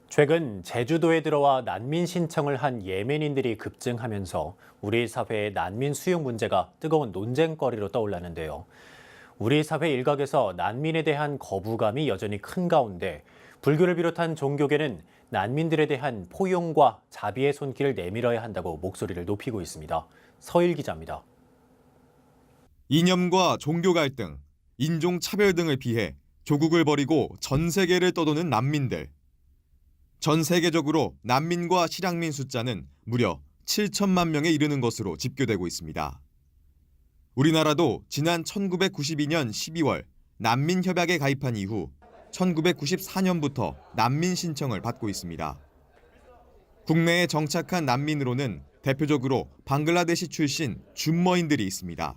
최근 제주도에 들어와 난민 신청을 한 예멘인들이 급증하면서 우리 사회의 난민 수용 문제가 뜨거운 논쟁거리로 떠올랐는데요. 우리 사회 일각에서 난민에 대한 거부감이 여전히 큰 가운데 불교를 비롯한 종교계는 난민들에 대한 포용과 자비의 손길을 내밀어야 한다고 목소리를 높이고 있습니다. 서일 기자입니다. 이념과 종교 갈등, 인종 차별 등을 피해 조국을 버리고 전 세계를 떠도는 난민들. 전 세계적으로 난민과 실향민 숫자는 무려 7천만 명에 이르는 것으로 집계되고 있습니다. 우리나라도 지난 1992년 12월 난민협약에 가입한 이후 1994년부터 난민 신청을 받고 있습니다. 국내에 정착한 난민으로는 대표적으로 방글라데시 출신 줌머인들이 있습니다.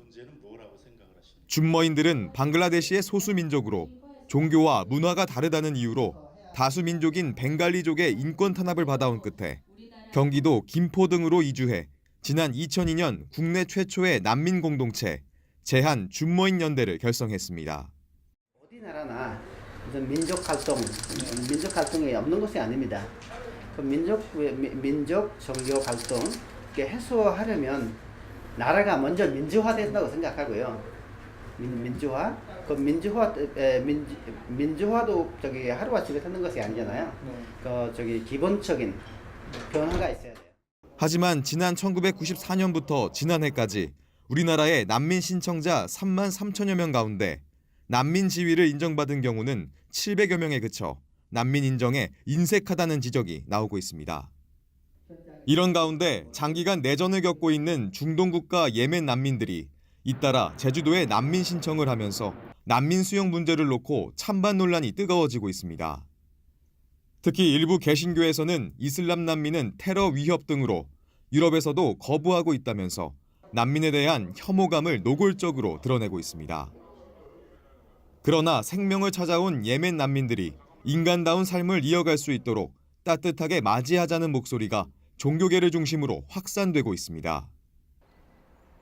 줌머인들은 방글라데시의 소수민족으로 종교와 문화가 다르다는 이유로 다수민족인 벵갈리족의 인권 탄압을 받아온 끝에 경기도 김포 등으로 이주해 지난 2002년 국내 최초의 난민 공동체 제한 줌머인 연대를 결성했습니다. 어디 나라나 민족 활동이 없는 것이 아닙니다. 그 민족 종교 활동 해소하려면 나라가 먼저 민주화된다고 생각하고요. 민주화도 하루아침에 되는 것이 아니잖아요. 기본적인 변화가 있어야 돼요. 하지만 지난 1994년부터 지난해까지 우리나라의 난민 신청자 3만 3천여 명 가운데 난민 지위를 인정받은 경우는 700여 명에 그쳐 난민 인정에 인색하다는 지적이 나오고 있습니다. 이런 가운데 장기간 내전을 겪고 있는 중동 국가 예멘 난민들이 잇따라 제주도에 난민 신청을 하면서 난민 수용 문제를 놓고 찬반 논란이 뜨거워지고 있습니다. 특히 일부 개신교에서는 이슬람 난민은 테러 위협 등으로 유럽에서도 거부하고 있다면서 난민에 대한 혐오감을 노골적으로 드러내고 있습니다. 그러나 생명을 찾아온 예멘 난민들이 인간다운 삶을 이어갈 수 있도록 따뜻하게 맞이하자는 목소리가 종교계를 중심으로 확산되고 있습니다.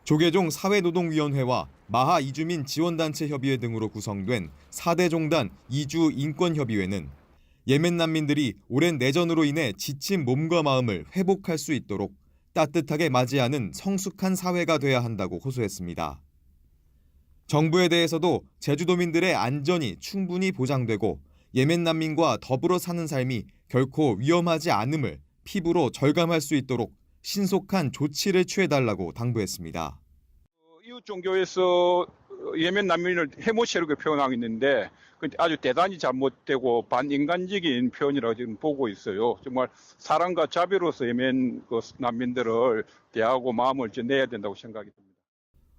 조계종 사회노동위원회와 마하 이주민 지원단체 협의회 등으로 구성된 4대 종단 이주 인권협의회는 예멘 난민들이 오랜 내전으로 인해 지친 몸과 마음을 회복할 수 있도록 따뜻하게 맞이하는 성숙한 사회가 돼야 한다고 호소했습니다. 정부에 대해서도 제주도민들의 안전이 충분히 보장되고 예멘 난민과 더불어 사는 삶이 결코 위험하지 않음을 피부로 절감할 수 있도록 신속한 조치를 취해달라고 당부했습니다. 이웃 종교에서 예멘 난민을 해모시라고 표현하고 있는데 아주 대단히 잘못되고 반인간적인 표현이라고 지금 보고 있어요. 정말 사랑과 자비로서 예멘 난민들을 대하고 마음을 내야 된다고 생각이 듭니다.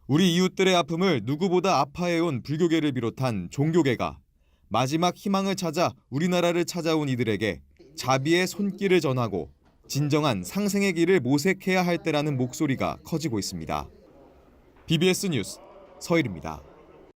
우리 이웃들의 아픔을 누구보다 아파해온 불교계를 비롯한 종교계가 마지막 희망을 찾아 우리나라를 찾아온 이들에게 자비의 손길을 전하고 진정한 상생의 길을 모색해야 할 때라는 목소리가 커지고 있습니다. BBS 뉴스 서일입니다.